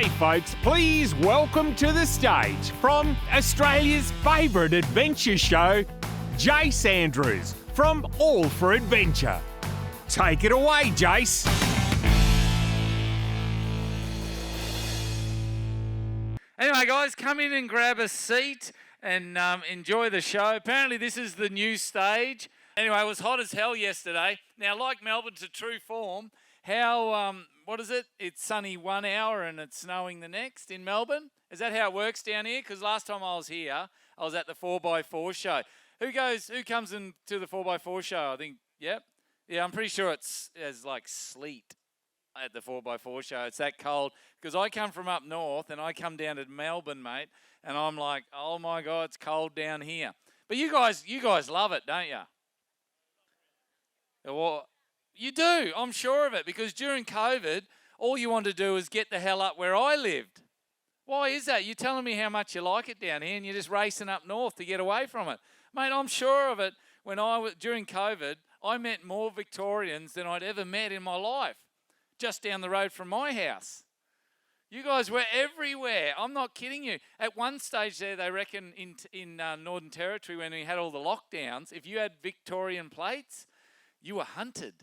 G'day folks, please welcome to the stage from Australia's favourite adventure show, Jase Andrews from All for Adventure. Take it away, Jase. Anyway, guys, come in and grab a seat and enjoy the show. Apparently, this is the new stage. Anyway, it was hot as hell yesterday. Now, like Melbourne to true form, how, what is it? It's sunny 1 hour and it's snowing the next in Melbourne? Is that how it works down here? Because last time I was here, I was at the 4x4 show. Who comes into the 4x4 show? I think, yep. Yeah, I'm pretty sure it's like sleet at the 4x4 show. It's that cold. Because I come from up north and I come down to Melbourne, mate, and I'm like, oh my God, it's cold down here. But you guys love it, don't you? Well, you do, I'm sure of it, because during COVID, all you want to do is get the hell up where I lived. Why is that? You're telling me how much you like it down here and you're just racing up north to get away from it. Mate, I'm sure of it. During COVID, I met more Victorians than I'd ever met in my life, just down the road from my house. You guys were everywhere. I'm not kidding you. At one stage there, they reckon in Northern Territory, when we had all the lockdowns, if you had Victorian plates, you were hunted.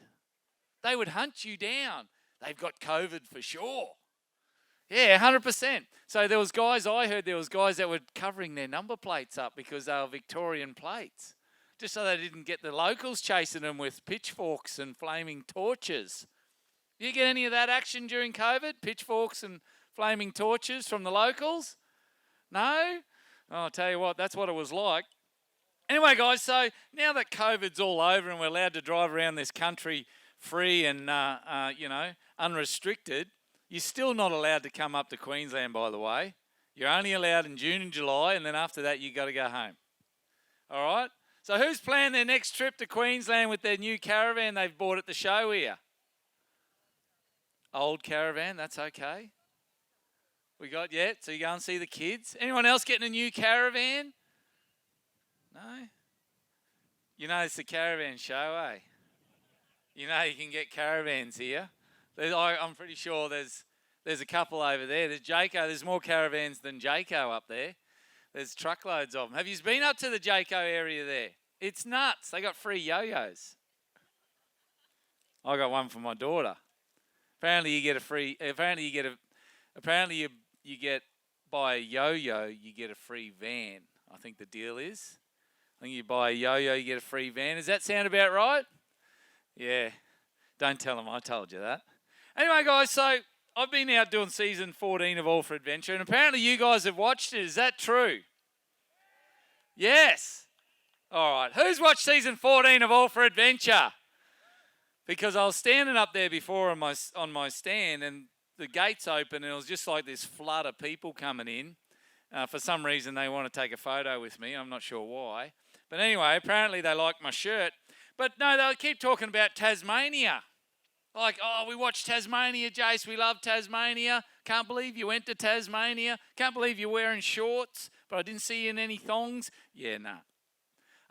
They would hunt you down. They've got COVID for sure. Yeah, 100%. So I heard there was guys that were covering their number plates up because they were Victorian plates, just so they didn't get the locals chasing them with pitchforks and flaming torches. Did you get any of that action during COVID? Pitchforks and flaming torches from the locals? No? Oh, I'll tell you what, that's what it was like. Anyway, guys, so now that COVID's all over and we're allowed to drive around this country free and, unrestricted, you're still not allowed to come up to Queensland, by the way. You're only allowed in June and July, and then after that, you got to go home. All right? So who's planned their next trip to Queensland with their new caravan they've bought at the show here? Old caravan, that's okay. So you go and see the kids. Anyone else getting a new caravan? No? You know it's the caravan show, eh? You know you can get caravans here. I'm pretty sure there's a couple over there. There's Jaco. There's more caravans than Jaco up there. There's truckloads of them. Have you been up to the Jaco area there? It's nuts. They got free yo-yos. I got one for my daughter. Apparently you buy a yo-yo, you get a free van. I think the deal is. I think you buy a yo-yo, you get a free van. Does that sound about right? Yeah. Don't tell them I told you that. Anyway, guys, so I've been out doing season 14 of All for Adventure, and apparently you guys have watched it. Is that true? Yes. All right. Who's watched season 14 of All for Adventure? Because I was standing up there before on my stand, and the gates open, and it was just like this flood of people coming in. For some reason, they want to take a photo with me. I'm not sure why. But anyway, apparently they like my shirt. But no, they'll keep talking about Tasmania. Like, oh, we watched Tasmania, Jase. We love Tasmania. Can't believe you went to Tasmania. Can't believe you're wearing shorts, but I didn't see you in any thongs. Yeah, nah.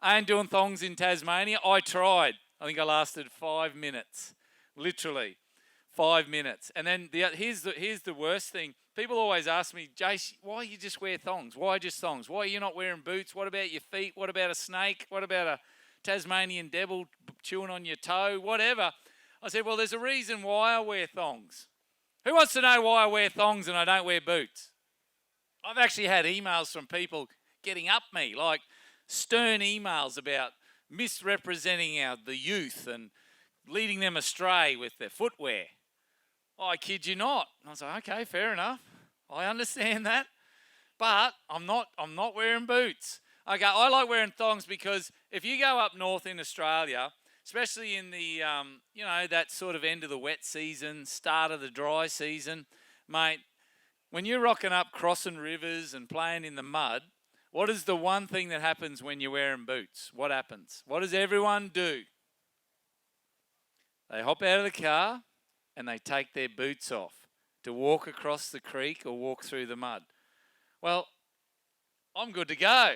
I ain't doing thongs in Tasmania. I tried. I think I lasted 5 minutes. Literally 5 minutes. And then here's the worst thing. People always ask me, Jase, why you just wear thongs? Why just thongs? Why are you not wearing boots? What about your feet? What about a snake? What about a Tasmanian devil chewing on your toe? Whatever. I said, well, there's a reason why I wear thongs. Who wants to know why I wear thongs and I don't wear boots? I've actually had emails from people getting up me, like stern emails about misrepresenting the youth and leading them astray with their footwear. I kid you not. And I was like, okay, fair enough. I understand that. But I'm not wearing boots. Okay, I like wearing thongs because if you go up north in Australia, especially in the, that sort of end of the wet season, start of the dry season, mate, when you're rocking up, crossing rivers and playing in the mud, what is the one thing that happens when you're wearing boots? What happens? What does everyone do? They hop out of the car and they take their boots off to walk across the creek or walk through the mud. Well, I'm good to go.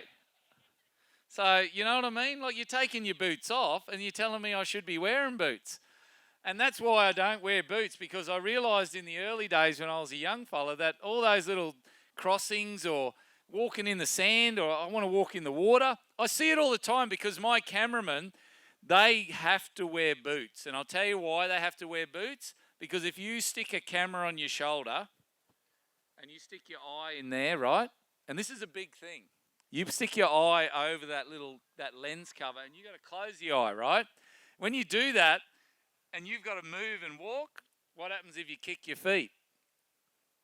So, you know what I mean? Like, you're taking your boots off and you're telling me I should be wearing boots. And that's why I don't wear boots, because I realised in the early days when I was a young fella that all those little crossings or walking in the sand or I want to walk in the water, I see it all the time because my cameramen, they have to wear boots. And I'll tell you why they have to wear boots. Because if you stick a camera on your shoulder and you stick your eye in there, right? And this is a big thing. You stick your eye over that lens cover and you got to close the eye, right? When you do that and you've got to move and walk, what happens if you kick your feet?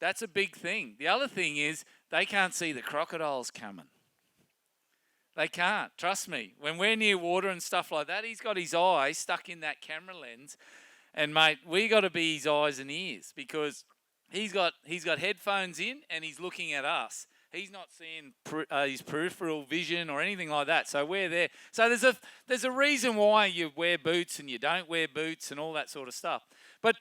That's a big thing. The other thing is they can't see the crocodiles coming. They can't. Trust me. When we're near water and stuff like that, he's got his eye stuck in that camera lens. And, mate, we got to be his eyes and ears because he's got headphones in and he's looking at us. He's not seeing his peripheral vision or anything like that. So we're there. So there's a reason why you wear boots and you don't wear boots and all that sort of stuff. But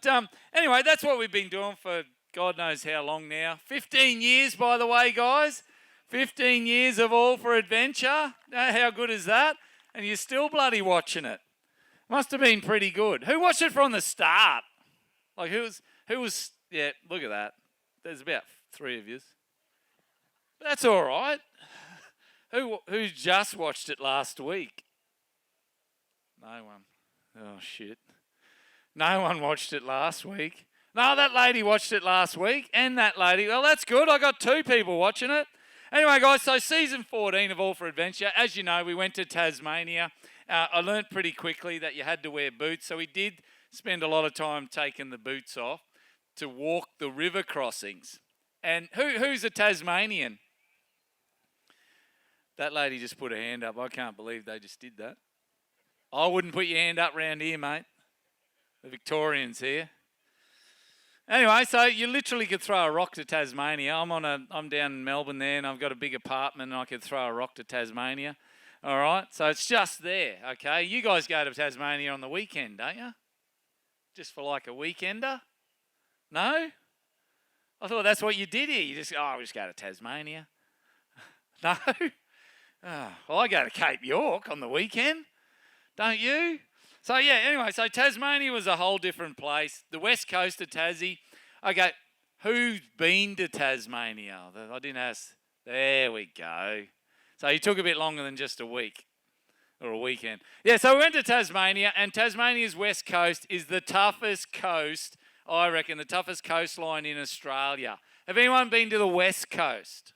anyway, that's what we've been doing for God knows how long now. 15 years, by the way, guys. 15 years of All for Adventure. How good is that? And you're still bloody watching it. Must have been pretty good. Who watched it from the start? Like who was? Yeah, look at that. There's about 3 of you. That's all right. Who just watched it last week? No one. Oh shit. No one watched it last week. No, that lady watched it last week, and that lady. Well, that's good. I got 2 people watching it. Anyway, guys, so season 14 of All for Adventure. As you know, we went to Tasmania. I learnt pretty quickly that you had to wear boots, so we did spend a lot of time taking the boots off to walk the river crossings. And who's a Tasmanian? That lady just put her hand up. I can't believe they just did that. I wouldn't put your hand up round here, mate. The Victorians here. Anyway, so you literally could throw a rock to Tasmania. I'm down in Melbourne there, and I've got a big apartment, and I could throw a rock to Tasmania. All right, so it's just there. Okay, you guys go to Tasmania on the weekend, don't you? Just for like a weekender? No? I thought that's what you did here. You just we just go to Tasmania. No? Oh, well, I go to Cape York on the weekend. Don't you? So, yeah, anyway, so Tasmania was a whole different place. The west coast of Tassie. Okay, who's been to Tasmania? I didn't ask. There we go. So you took a bit longer than just a week or a weekend. Yeah, so we went to Tasmania, and Tasmania's west coast is the toughest coast, I reckon, the toughest coastline in Australia. Have anyone been to the west coast?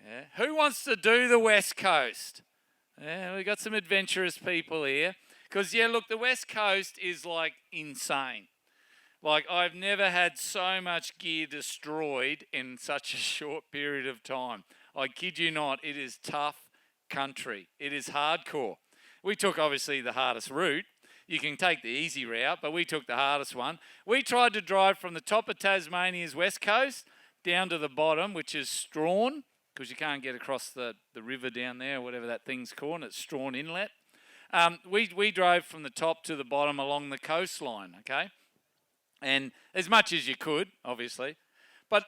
Yeah. Who wants to do the west coast? Yeah, we've got some adventurous people here. Because, yeah, look, the West Coast is, like, insane. Like, I've never had so much gear destroyed in such a short period of time. I kid you not, it is tough country. It is hardcore. We took, obviously, the hardest route. You can take the easy route, but we took the hardest one. We tried to drive from the top of Tasmania's West Coast down to the bottom, which is Strawn, because you can't get across the river down there, or whatever that thing's called. It's Strawn Inlet. We drove from the top to the bottom along the coastline, okay? And as much as you could, obviously. But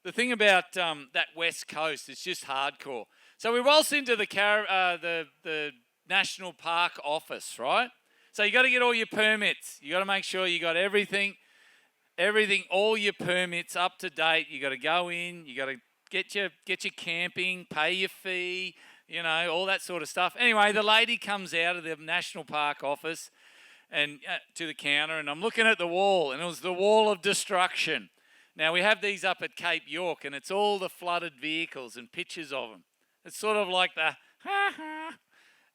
the thing about that west coast is just hardcore. So we waltzed into the National Park office, right? So you got to get all your permits. You got to make sure you got everything, all your permits up to date. You got to go in. You got to get your camping, pay your fee. You know, all that sort of stuff. Anyway, the lady comes out of the National Park office and to the counter, and I'm looking at the wall, and it was the wall of destruction. Now, we have these up at Cape York, and it's all the flooded vehicles and pictures of them. It's sort of like the,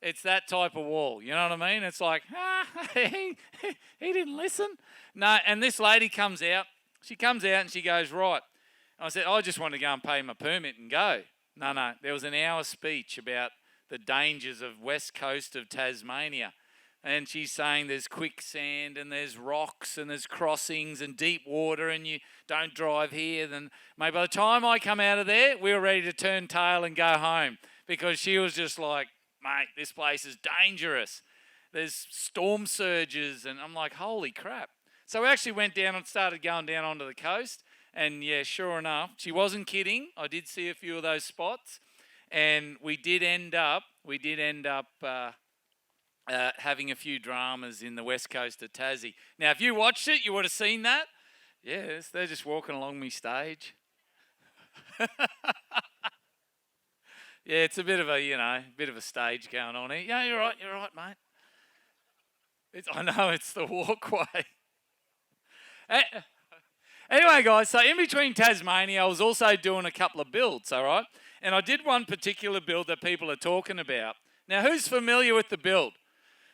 it's that type of wall. You know what I mean? It's like, he didn't listen. No, and this lady comes out. She comes out, and she goes, right. I said, I just want to go and pay my permit and go. No, there was an hour speech about the dangers of west coast of Tasmania. And she's saying there's quicksand and there's rocks and there's crossings and deep water and you don't drive here. Then mate, by the time I come out of there, we were ready to turn tail and go home because she was just like, mate, this place is dangerous. There's storm surges and I'm like, holy crap. So we actually went down and started going down onto the coast. And yeah, sure enough, she wasn't kidding. I did see a few of those spots, and we did end up having a few dramas in the west coast of Tassie. Now, if you watched it, you would have seen that. Yes, they're just walking along me stage. Yeah, it's a bit of a stage going on here. Yeah, you're right, mate. I know, it's the walkway. Anyway, guys, so in between Tasmania, I was also doing a couple of builds, all right? And I did one particular build that people are talking about. Now, who's familiar with the build?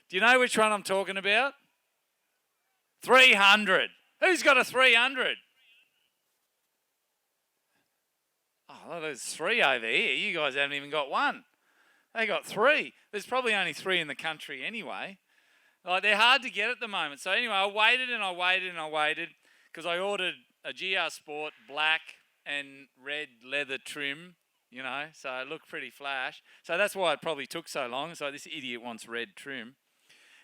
Do you know which one I'm talking about? 300. Who's got a 300? Oh, there's 3 over here. You guys haven't even got one. They got 3. There's probably only 3 in the country anyway. Like, they're hard to get at the moment. So anyway, I waited because I ordered a GR Sport black and red leather trim, so it looked pretty flash. So that's why it probably took so long. So this idiot wants red trim.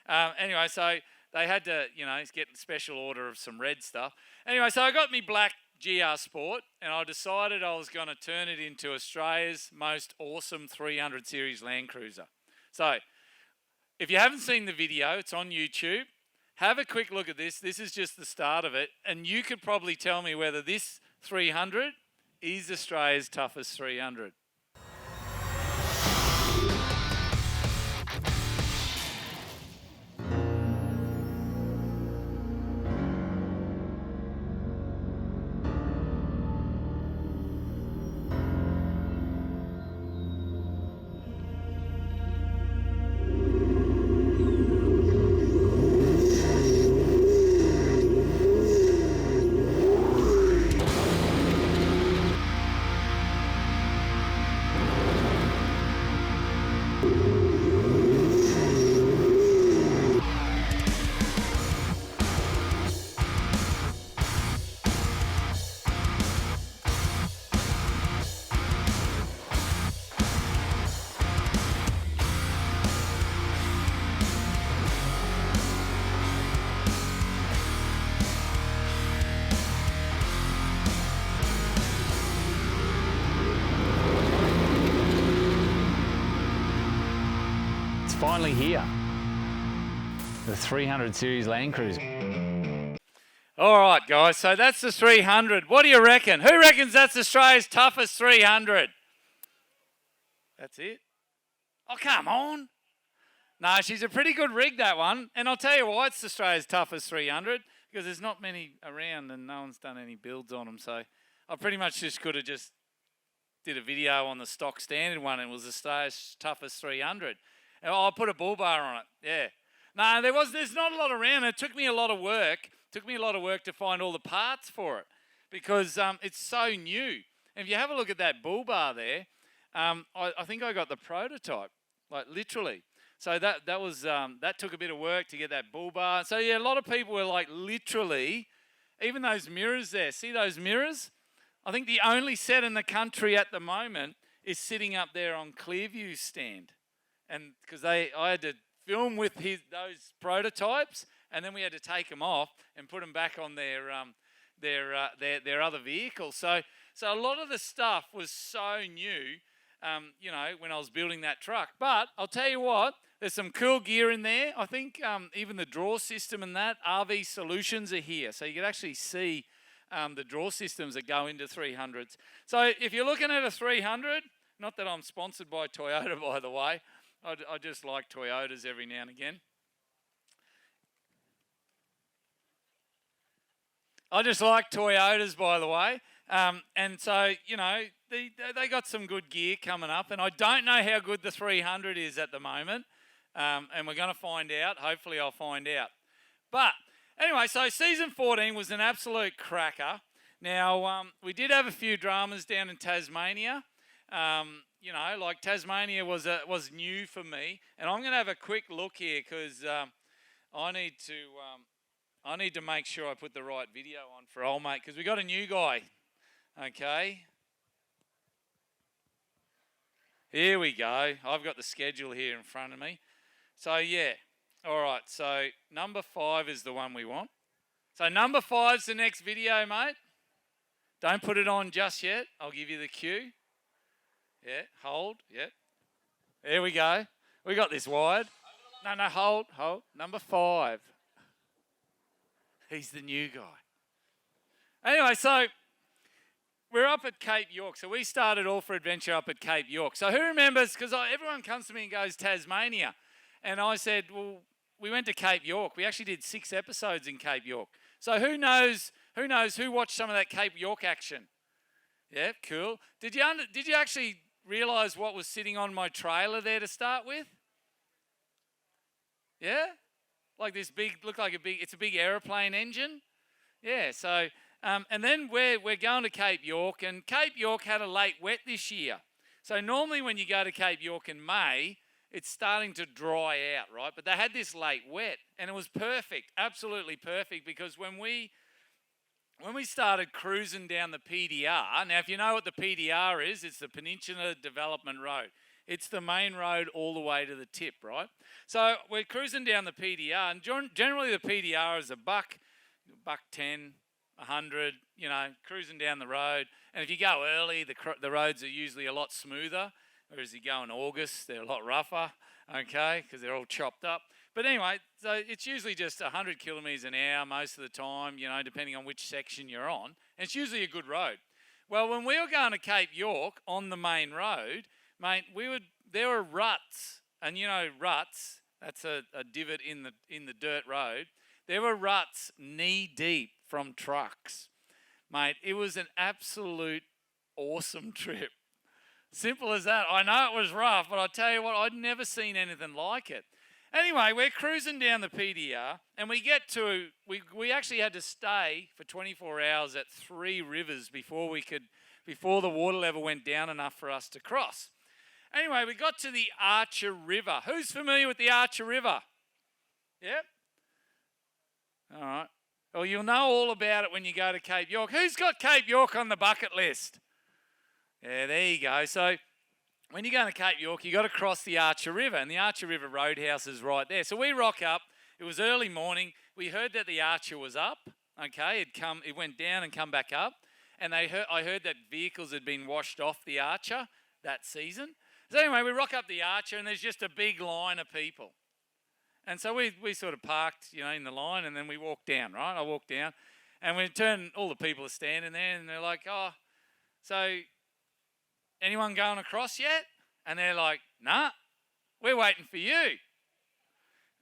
Anyway, so they had to, get a special order of some red stuff. Anyway, so I got me black GR Sport, and I decided I was going to turn it into Australia's most awesome 300 Series Land Cruiser. So, if you haven't seen the video, it's on YouTube. Have a quick look at this. This is just the start of it, and you could probably tell me whether this 300 is Australia's toughest 300. Finally here, the 300 Series Land Cruiser. All right, guys, so that's the 300. What do you reckon? Who reckons that's Australia's toughest 300? That's it? Oh, come on. No, she's a pretty good rig, that one. And I'll tell you why it's Australia's toughest 300, because there's not many around and no one's done any builds on them. So I pretty much just could have just did a video on the stock standard one, and it was Australia's toughest 300. I put a bull bar on it, yeah. No, there's not a lot around. It took me a lot of work. To find all the parts for it because it's so new. And if you have a look at that bull bar there, I think I got the prototype, like literally. So that took a bit of work to get that bull bar. So yeah, a lot of people were like literally, even those mirrors there. See those mirrors? I think the only set in the country at the moment is sitting up there on Clearview's stand. And because I had to film with those prototypes, and then we had to take them off and put them back on their other vehicles. So a lot of the stuff was so new, when I was building that truck. But I'll tell you what, there's some cool gear in there. I think even the draw system and that RV Solutions are here, so you can actually see the draw systems that go into 300s. So if you're looking at a 300, not that I'm sponsored by Toyota, by the way. I just like Toyotas every now and again. I just like Toyotas, by the way. And so, they got some good gear coming up. And I don't know how good the 300 is at the moment. And we're going to find out. Hopefully I'll find out. But anyway, so season 14 was an absolute cracker. Now, we did have a few dramas down in Tasmania. Like Tasmania was new for me, and I'm going to have a quick look here because I need to make sure I put the right video on for old mate because we got a new guy. Okay, here we go. I've got the schedule here in front of me. So yeah, all right. So number 5 is the one we want. So number 5's the next video, mate. Don't put it on just yet. I'll give you the cue. Yeah, hold, yeah. There we go. We got this wired. No, hold. Number 5. He's the new guy. Anyway, so we're up at Cape York. So we started All for Adventure up at Cape York. So who remembers, because everyone comes to me and goes, Tasmania. And I said, well, we went to Cape York. We actually did 6 episodes in Cape York. So who knows who watched some of that Cape York action? Yeah, cool. Did you actually realise what was sitting on my trailer there to start with? Yeah? Like this it's a big aeroplane engine. Yeah, so, and then we're going to Cape York, and Cape York had a late wet this year. So normally when you go to Cape York in May, it's starting to dry out, right? But they had this late wet, and it was perfect, absolutely perfect, because when we started cruising down the PDR, now if you know what the PDR is, it's the Peninsula Development Road. It's the main road all the way to the tip, right? So we're cruising down the PDR, and generally the PDR is $1.10, 100, cruising down the road. And if you go early, the roads are usually a lot smoother, whereas you go in August, they're a lot rougher, okay, because they're all chopped up. But anyway, so it's usually just 100 kilometres an hour most of the time, depending on which section you're on. And it's usually a good road. Well, when we were going to Cape York on the main road, mate, there were ruts, and ruts, that's a divot in the dirt road. There were ruts knee deep from trucks. Mate, it was an absolute awesome trip. Simple as that. I know it was rough, but I tell you what, I'd never seen anything like it. Anyway, we're cruising down the PDR, and we actually had to stay for 24 hours at 3 rivers before the water level went down enough for us to cross. Anyway, we got to the Archer River. Who's familiar with the Archer River? Yep. All right. Well, you'll know all about it when you go to Cape York. Who's got Cape York on the bucket list? Yeah, there you go. So when you go to Cape York, you got to cross the Archer River, and the Archer River Roadhouse is right there. So we rock up. It was early morning. We heard that the Archer was up. Okay, it went down and come back up, and I heard that vehicles had been washed off the Archer that season. So anyway, we rock up the Archer, and there's just a big line of people. And so we sort of parked, in the line, and then we walked down, right? I walked down, and we turned, all the people are standing there, and they're like, oh, so anyone going across yet? And they're like, nah, we're waiting for you.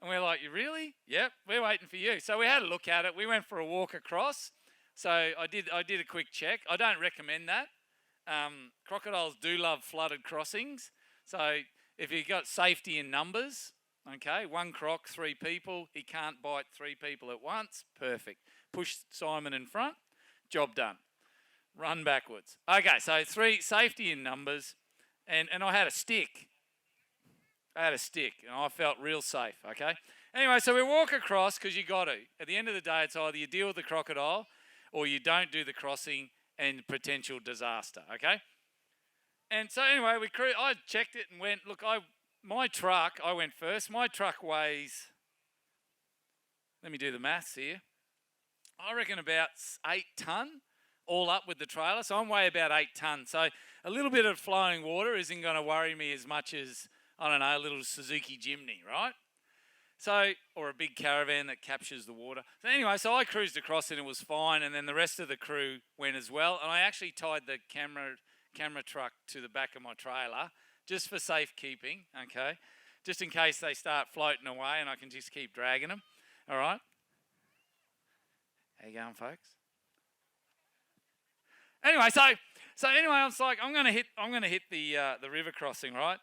And we're like, you really? Yep, we're waiting for you. So we had a look at it. We went for a walk across. So I did a quick check. I don't recommend that. Crocodiles do love flooded crossings. So if you've got safety in numbers, okay, 1 croc, 3 people, he can't bite 3 people at once, perfect. Push Simon in front, job done. Run backwards. Okay, so 3, safety in numbers, and I had a stick. And I felt real safe, okay? Anyway, so we walk across because you got to. At the end of the day, it's either you deal with the crocodile or you don't do the crossing and potential disaster, okay? And so anyway, I checked it and went, look, I went first. My truck weighs, let me do the maths here, I reckon about 8 tonne, all up with the trailer. So I'm weigh about 8 tonne. So a little bit of flowing water isn't going to worry me as much as, I don't know, a little Suzuki Jimny, right? So, or a big Caravan that captures the water. So anyway, so I cruised across and it was fine, and then the rest of the crew went as well. And I actually tied the camera truck to the back of my trailer just for safekeeping, okay? Just in case they start floating away and I can just keep dragging them, all right? How you going, folks? Anyway, so anyway, I was like, I'm gonna hit the river crossing, right?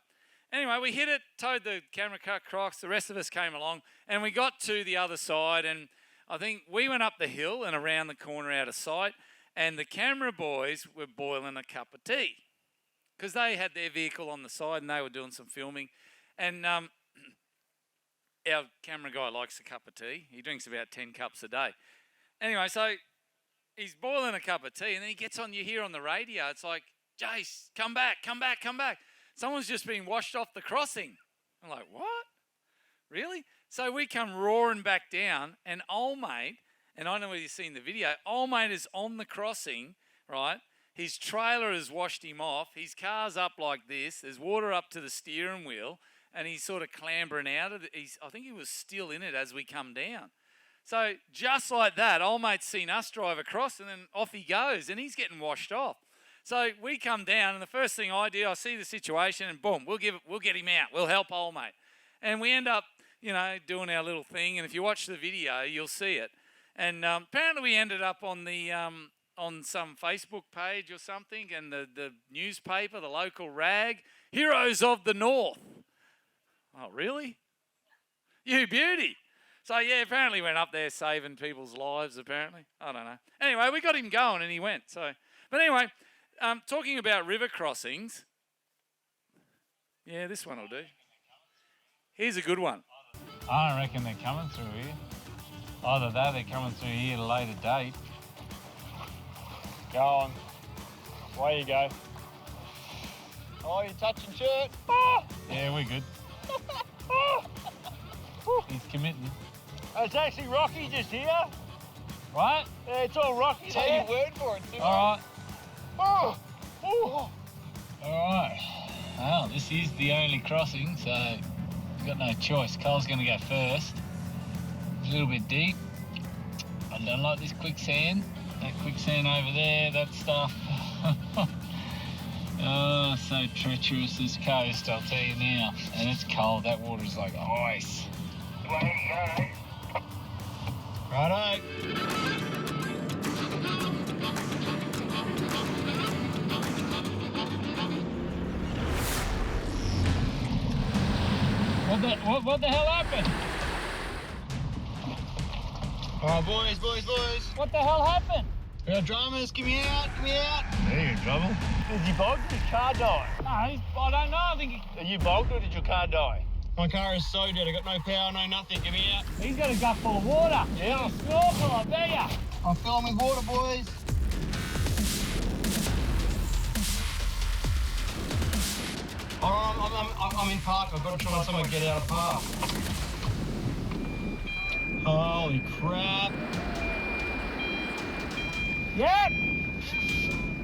Anyway, we hit it, towed the camera cut across, the rest of us came along, and we got to the other side, and I think we went up the hill and around the corner out of sight, and the camera boys were boiling a cup of tea because they had their vehicle on the side and they were doing some filming. And our camera guy likes a cup of tea. He drinks about 10 cups a day. Anyway, so he's boiling a cup of tea, and then he gets on, you hear on the radio, it's like, Jase, come back. Someone's just been washed off the crossing. I'm like, what? Really? So we come roaring back down, and old mate, and I know whether you've seen the video, old mate is on the crossing, right? His trailer has washed him off. His car's up like this. There's water up to the steering wheel. and he's sort of clambering out of it. I think he was still in it as we come down. So just like that, old mate's seen us drive across, and then off he goes, and he's getting washed off. So we come down, and the first thing I do, I see the situation, and boom, we'll get him out. We'll help old mate. And we end up, doing our little thing. And if you watch the video, you'll see it. And apparently we ended up on the on some Facebook page or something, and the newspaper, the local rag, Heroes of the North. Oh, really? You beauty. So, yeah, apparently went up there saving people's lives, apparently. I don't know. Anyway, we got him going, and he went. But anyway, talking about river crossings. Yeah, this one will do. Here's a good one. I don't reckon they're coming through here. Either that, they're coming through here at a later date. Go on. Away you go. Oh, you're touching shirt. Oh! Yeah, we're good. He's committing. Oh, it's actually Rocky just here. What? Yeah, it's all Rocky Take there. your word for it, too. All right. Oh! Oh! All right. Well, this is the only crossing, so we've got no choice. Cole's going to go first. It's a little bit deep. I don't like this quicksand. That quicksand over there, that stuff. Oh, so treacherous, this coast, I'll tell you now. And it's cold. That water is like ice. Righto. What the hell happened? All right, boys. What the hell happened? We got dramas. Give me out. Are you in trouble? Did you bolt or did your car die? No, I don't know. I think Did you bolt or did your car die? My car is so dead. I got no power, no nothing. Give me out. he's got a gut full of water. Yeah. A snorkel, I bet ya. I'm filling with water, boys. I'm in park. I've got to try and someone get out of park. Holy crap. Yep.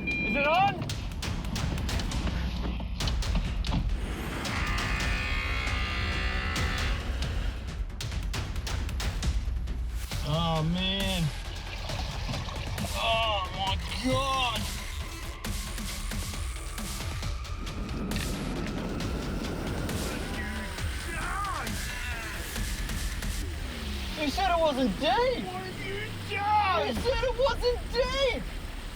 Is it on? Oh, man. Oh, my God. You said it wasn't deep. What have you done? You said it wasn't deep.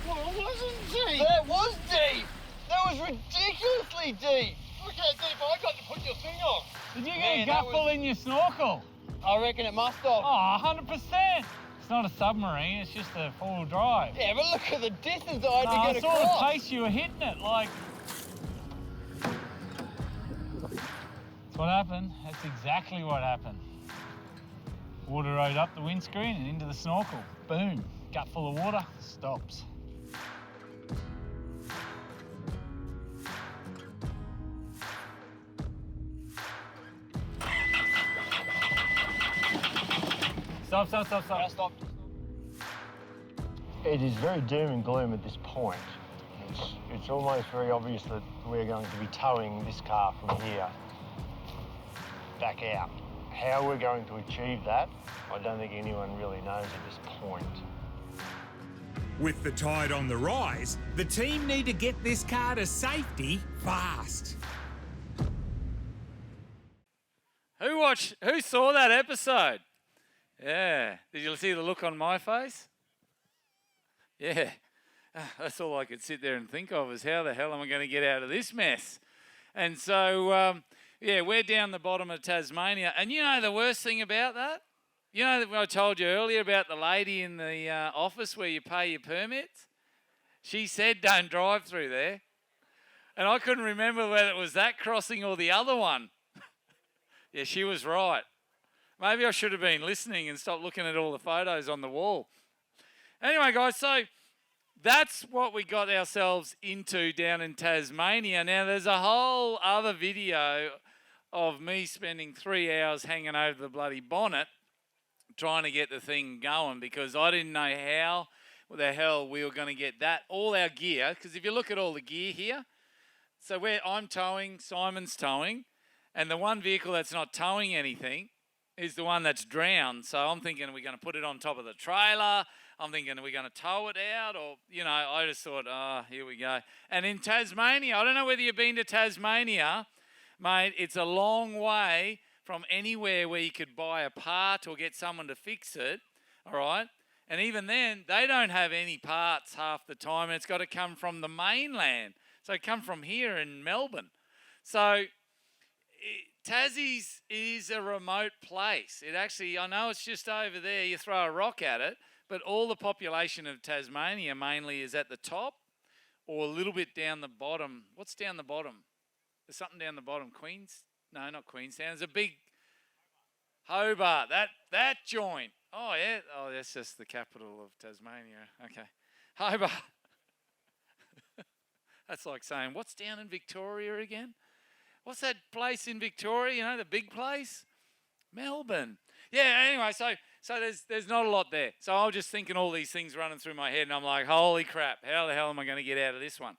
Well, it wasn't deep. That was deep. That was ridiculously deep. Look how deep I got to put your thing on. Did you get a gutful in your snorkel? I reckon it must have. Oh, 100%. It's not a submarine, it's just a four-wheel drive. Yeah, but look at the distance I had to I get saw across. the pace you were hitting it, like... That's what happened. That's exactly what happened. Water rode up the windscreen and into the snorkel. Boom. Gut full of water, stops. Stop. Yeah, stop. It is very doom and gloom at this point. It's almost very obvious that we're going to be towing this car from here back out. How we're going to achieve that, I don't think anyone really knows at this point. With the tide on the rise, the team need to get this car to safety fast. Who saw that episode? Yeah. Did you see the look on my face? Yeah. That's all I could sit there and think of is how the hell am I going to get out of this mess? And so, yeah, we're down the bottom of Tasmania. And you know the worst thing about that? You know that I told you earlier about the lady in the office where you pay your permits? She said don't drive through there. And I couldn't remember whether it was that crossing or the other one. Yeah, she was right. Maybe I should have been listening and stopped looking at all the photos on the wall. Anyway, guys, so that's what we got ourselves into down in Tasmania. Now, there's a whole other video of me spending 3 hours hanging over the bloody bonnet trying to get the thing going because I didn't know how the hell we were going to get that, all our gear, because if you look at all the gear here, so I'm towing, Simon's towing, And the one vehicle that's not towing anything is the one that's drowned. So I'm thinking, are we going to put it on top of the trailer? I'm thinking, are we going to tow it out? Or, I just thought, here we go. And in Tasmania, I don't know whether you've been to Tasmania, mate, it's a long way from anywhere where you could buy a part or get someone to fix it, all right? And even then, they don't have any parts half the time. It's got to come from the mainland. So it come from here in Melbourne. So Tassie's is a remote place. It actually, I know it's just over there. You throw a rock at it, but all the population of Tasmania mainly is at the top or a little bit down the bottom. What's down the bottom? There's something down the bottom. No, not Queenstown. There's a big Hobart. That joint. Oh, yeah. Oh, that's just the capital of Tasmania. Okay. Hobart. That's like saying, what's down in Victoria again? What's that place in Victoria, the big place? Melbourne. Yeah, anyway, so there's not a lot there. So I was just thinking all these things running through my head, and I'm like, holy crap, how the hell am I going to get out of this one?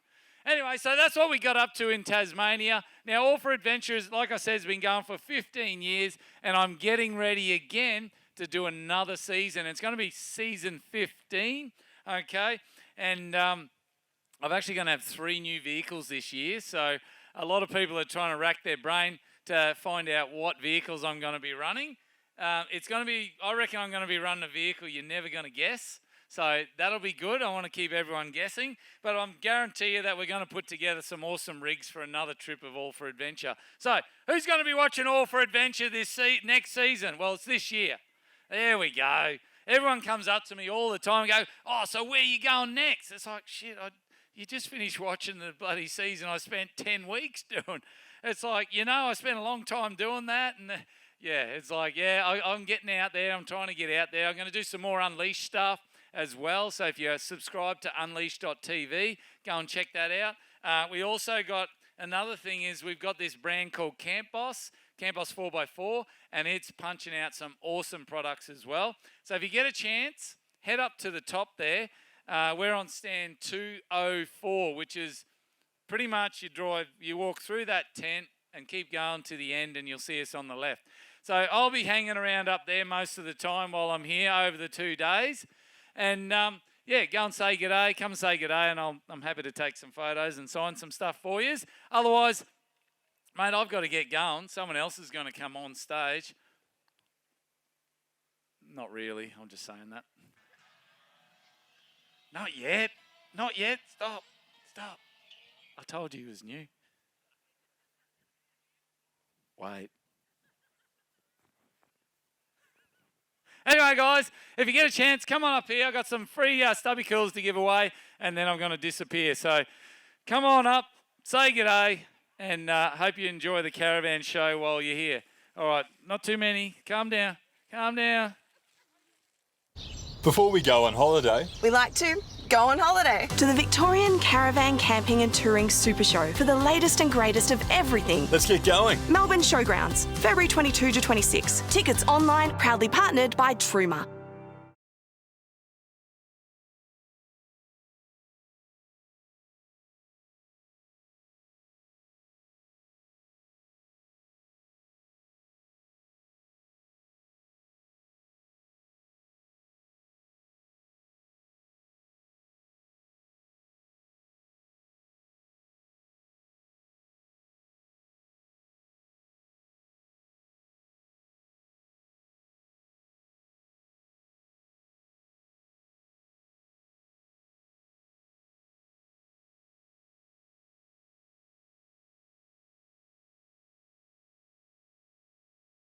Anyway, so that's what we got up to in Tasmania. Now, All for Adventures, like I said, has been going for 15 years, and I'm getting ready again to do another season. It's going to be season 15, okay? And I'm actually going to have 3 new vehicles this year, so a lot of people are trying to rack their brain to find out what vehicles I'm going to be running. It's going to be, I reckon I'm going to be running a vehicle you're never going to guess. So that'll be good. I want to keep everyone guessing. But I'm guarantee you that we're going to put together some awesome rigs for another trip of All for Adventure. So who's going to be watching All for Adventure this next season? Well, it's this year. There we go. Everyone comes up to me all the time and go, oh, so where are you going next? It's like, shit, you just finished watching the bloody season I spent 10 weeks doing. It's like, I spent a long time doing that. And it's like, I'm getting out there. I'm trying to get out there. I'm going to do some more Unleashed stuff as well. So if you subscribe to unleashed.tv, go and check that out. We also got another thing is we've got this brand called Camp Boss 4x4, and it's punching out some awesome products as well. So if you get a chance, head up to the top there. We're on stand 204, which is pretty much you walk through that tent and keep going to the end and you'll see us on the left. So I'll be hanging around up there most of the time while I'm here over the 2 days. And go and say g'day, come say g'day, and I'm happy to take some photos and sign some stuff for you. Otherwise, mate, I've got to get going. Someone else is going to come on stage. Not really, I'm just saying that. Not yet. Stop. I told you he was new. Wait. Anyway, guys, if you get a chance, come on up here. I've got some free stubby curls to give away, and then I'm going to disappear. So come on up, say g'day, and hope you enjoy the Caravan show while you're here. All right, not too many. Calm down. Before we go on holiday, we like to go on holiday to the Victorian Caravan Camping and Touring Supershow for the latest and greatest of everything. let's get going. Melbourne Showgrounds, February 22 to 26. Tickets online, proudly partnered by Truma.